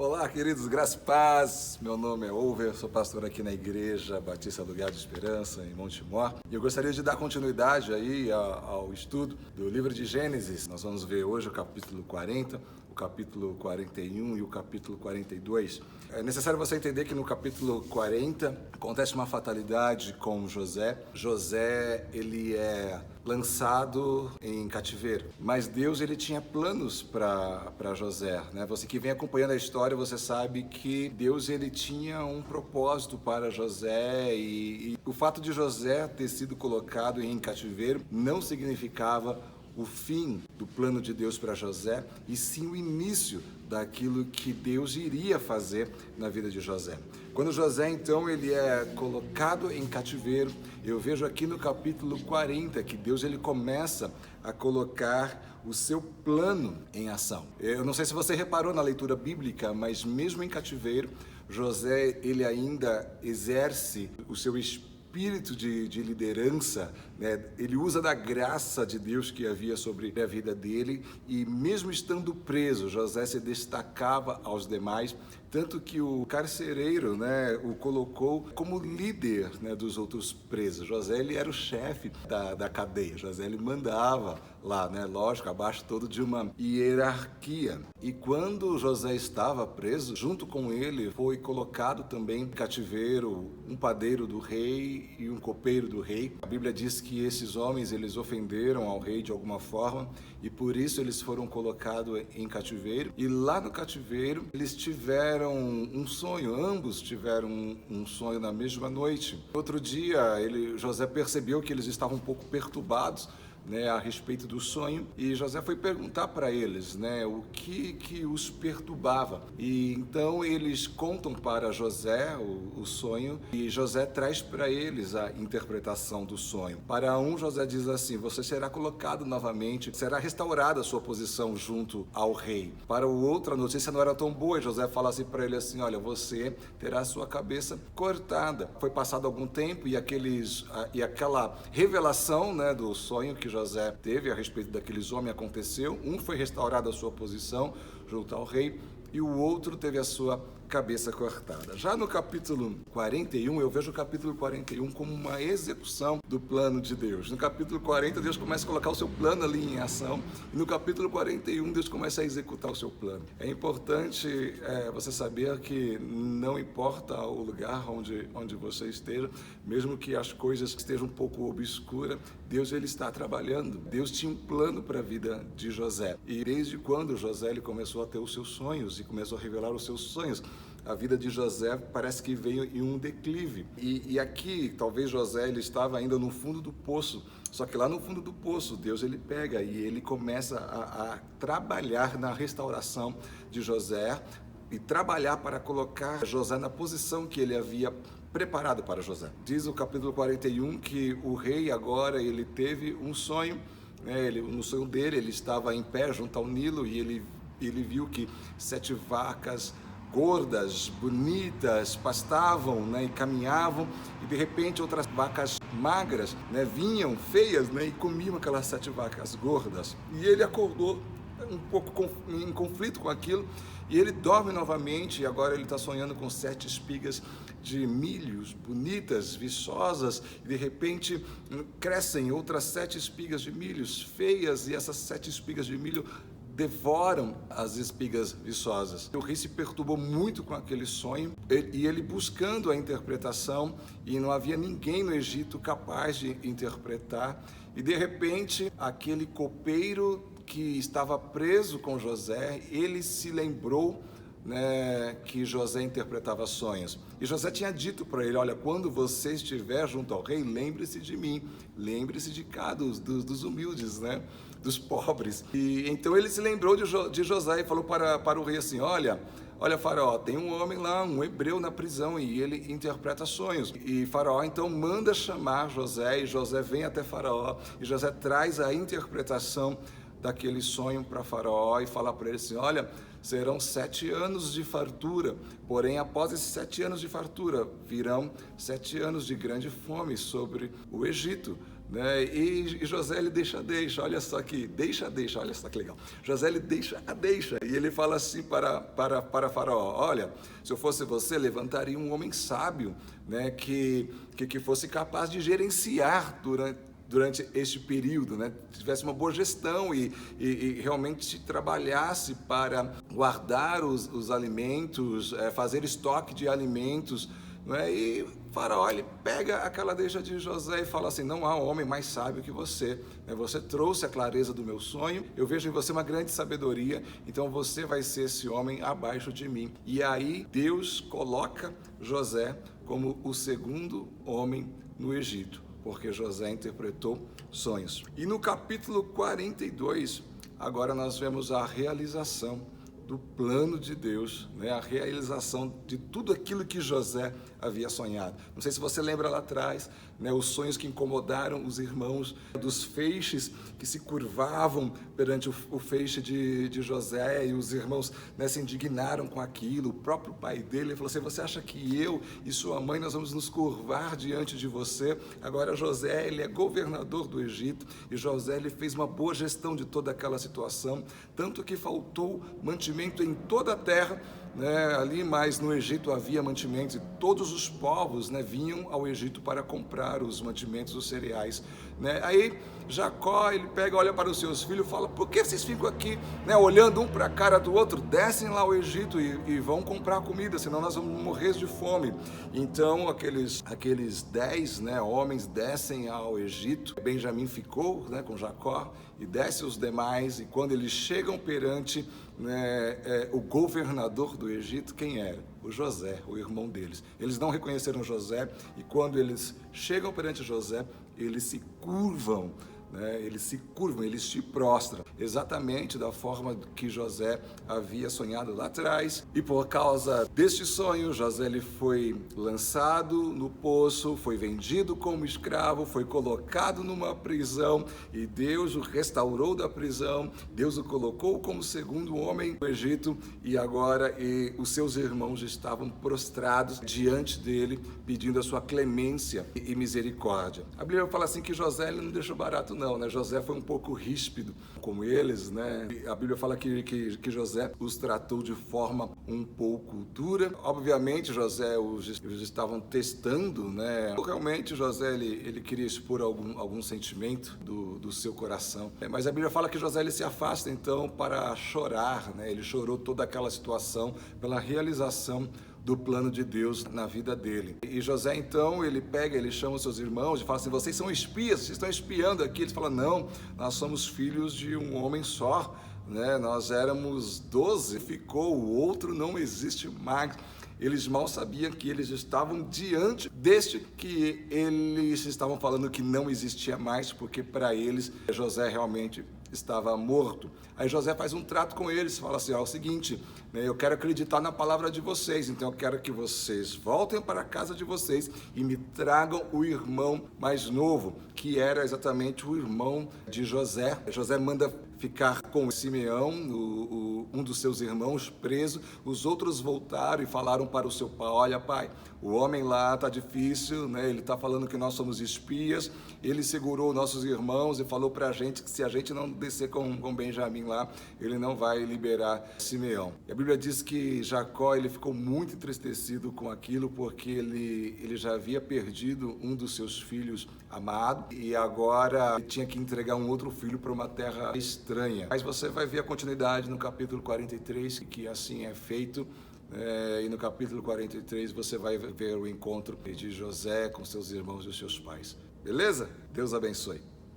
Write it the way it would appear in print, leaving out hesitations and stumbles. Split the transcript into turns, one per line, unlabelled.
Olá, queridos, graça e paz. Meu nome é Over, sou pastor aqui na Igreja Batista Lugar de Esperança, em Montemor. E eu gostaria de dar continuidade aí ao estudo do livro de Gênesis. Nós vamos ver hoje o capítulo 40, o capítulo 41 e o capítulo 42. É necessário você entender que no capítulo 40 acontece uma fatalidade com José. José, ele é lançado em cativeiro, mas Deus ele tinha planos para José, né? Você que vem acompanhando a história, você sabe que Deus ele tinha um propósito para José e o fato de José ter sido colocado em cativeiro não significava o fim do plano de Deus para José, e sim o início daquilo que Deus iria fazer na vida de José. Quando José, então, ele é colocado em cativeiro, eu vejo aqui no capítulo 40 que Deus ele começa a colocar o seu plano em ação. Eu não sei se você reparou na leitura bíblica, mas mesmo em cativeiro, José ele ainda exerce o seu espírito de liderança, né? Ele usa da graça de Deus que havia sobre a vida dele, e mesmo estando preso, José se destacava aos demais, tanto que o carcereiro, né, o colocou como líder, né, dos outros presos. José ele era o chefe da cadeia, José ele mandava lá, né, lógico, abaixo todo de uma hierarquia. E quando José estava preso, junto com ele foi colocado também em cativeiro um padeiro do rei e um copeiro do rei. A Bíblia diz que esses homens eles ofenderam ao rei de alguma forma e por isso eles foram colocados em cativeiro. E lá no cativeiro eles tiveram um sonho, ambos tiveram um sonho na mesma noite. Outro dia José percebeu que eles estavam um pouco perturbados, né, a respeito do sonho, e José foi perguntar para eles, né, o que os perturbava. E então eles contam para José o sonho, e José traz para eles a interpretação do sonho. Para um, José diz assim: você será colocado novamente, será restaurada a sua posição junto ao rei. Para o outro, a notícia não era tão boa, e José fala assim para ele assim: olha, você terá a sua cabeça cortada. Foi passado algum tempo e aquela revelação, né, do sonho que José teve a respeito daqueles homens aconteceu. Um foi restaurado a sua posição junto ao rei e o outro teve a sua cabeça cortada. Já no capítulo 41, eu vejo o capítulo 41 como uma execução do plano de Deus. No capítulo 40, Deus começa a colocar o seu plano ali em ação, e no capítulo 41, Deus começa a executar o seu plano. É importante você saber que não importa o lugar onde você esteja, mesmo que as coisas estejam um pouco obscuras, Deus ele está trabalhando. Deus tinha um plano para a vida de José, e desde quando José ele começou a ter os seus sonhos e começou a revelar os seus sonhos, a vida de José parece que veio em um declive. E aqui, talvez José ele estava ainda no fundo do poço, só que lá no fundo do poço, Deus ele pega e ele começa a trabalhar na restauração de José e trabalhar para colocar José na posição que ele havia preparado para José. Diz o capítulo 41 que o rei agora ele teve um sonho, né? No sonho dele ele estava em pé junto ao Nilo e ele viu que 7 vacas gordas, bonitas, pastavam, né, e caminhavam, e de repente outras vacas magras, né, vinham, feias, né, e comiam aquelas 7 vacas gordas. E ele acordou um pouco em conflito com aquilo, e ele dorme novamente, e agora ele está sonhando com 7 espigas de milhos, bonitas, viçosas, e de repente crescem outras 7 espigas de milhos, feias, e essas 7 espigas de milho devoram as espigas viçosas. O rei se perturbou muito com aquele sonho e ele buscando a interpretação, e não havia ninguém no Egito capaz de interpretar, e de repente aquele copeiro que estava preso com José, ele se lembrou, né, que José interpretava sonhos. E José tinha dito para ele: olha, quando você estiver junto ao rei, lembre-se de mim, lembre-se de cá, dos humildes, né, dos pobres. E então ele se lembrou de José e falou para o rei assim: olha Faraó, tem um homem lá, um hebreu na prisão, e ele interpreta sonhos. E Faraó então manda chamar José, e José vem até Faraó, e José traz a interpretação daquele sonho para Faraó e fala para ele assim: olha, serão 7 anos de fartura, porém após esses 7 anos de fartura virão 7 anos de grande fome sobre o Egito, né? E José, ele deixa, olha só que, olha só que legal. José, ele deixa, e ele fala assim para Faraó: olha, se eu fosse você, levantaria um homem sábio, né, que fosse capaz de gerenciar durante este período, né? Tivesse uma boa gestão e realmente trabalhasse para guardar os alimentos, fazer estoque de alimentos, né? E Faraó, ele pega aquela deixa de José e fala assim: não há homem mais sábio que você, né? Você trouxe a clareza do meu sonho, eu vejo em você uma grande sabedoria, então você vai ser esse homem abaixo de mim. E aí Deus coloca José como o segundo homem no Egito, porque José interpretou sonhos. E no capítulo 42, agora nós vemos a realização do plano de Deus, né? A realização de tudo aquilo que José havia sonhado. Não sei se você lembra lá atrás, né, os sonhos que incomodaram os irmãos, dos feixes que se curvavam perante o feixe de José, e os irmãos, né, se indignaram com aquilo. O próprio pai dele falou assim: você acha que eu e sua mãe nós vamos nos curvar diante de você? Agora José, ele é governador do Egito, e José, ele fez uma boa gestão de toda aquela situação, tanto que faltou mantimento em toda a terra, né, ali, mas no Egito havia mantimentos, e todos os povos, né, vinham ao Egito para comprar os mantimentos, os cereais, né? Aí Jacó, ele pega, olha para os seus filhos e fala: por que vocês ficam aqui, né, olhando um para a cara do outro? Descem lá ao Egito e vão comprar comida, senão nós vamos morrer de fome. Então aqueles 10, né, homens descem ao Egito. Benjamim ficou, né, com Jacó, e desce os demais, e quando eles chegam perante, né, o governador do Egito, quem era? O José, o irmão deles. Eles não reconheceram José, e quando eles chegam perante José, eles se curvam, né? Eles se prostram, exatamente da forma que José havia sonhado lá atrás. E por causa deste sonho, José, ele foi lançado no poço, foi vendido como escravo, foi colocado numa prisão, e Deus o restaurou da prisão. Deus o colocou como segundo homem no Egito, e agora os seus irmãos estavam prostrados diante dele, pedindo a sua clemência e misericórdia. A Bíblia fala assim que José, ele não deixou barato não, né? José foi um pouco ríspido com eles, né? A Bíblia fala que José os tratou de forma um pouco dura. Obviamente José os estavam testando, né? Realmente José, ele queria expor algum sentimento do seu coração, mas a Bíblia fala que José, ele se afasta então para chorar, né? Ele chorou toda aquela situação pela realização do plano de Deus na vida dele. E José, então, ele chama os seus irmãos e fala assim: vocês são espias, vocês estão espiando aqui. Eles falam: não, nós somos filhos de um homem só, né? Nós éramos 12, ficou, o outro não existe mais. Eles mal sabiam que eles estavam diante deste que eles estavam falando que não existia mais, porque para eles José realmente estava morto. Aí José faz um trato com eles, fala assim: ó, é o seguinte, né, eu quero acreditar na palavra de vocês, então eu quero que vocês voltem para a casa de vocês e me tragam o irmão mais novo, que era exatamente o irmão de José. José manda ficar com Simeão, um dos seus irmãos, preso. Os outros voltaram e falaram para o seu pai: olha, pai, o homem lá está difícil, né? Ele está falando que nós somos espias, ele segurou nossos irmãos e falou para a gente que se a gente não descer com Benjamim lá, ele não vai liberar Simeão. E a Bíblia diz que Jacó, ele ficou muito entristecido com aquilo, porque ele já havia perdido um dos seus filhos amado, e agora ele tinha que entregar um outro filho para uma terra estranha. Mas você vai ver a continuidade no capítulo 43, que assim é feito. E no capítulo 43 você vai ver o encontro de José com seus irmãos e os seus pais. Beleza? Deus abençoe.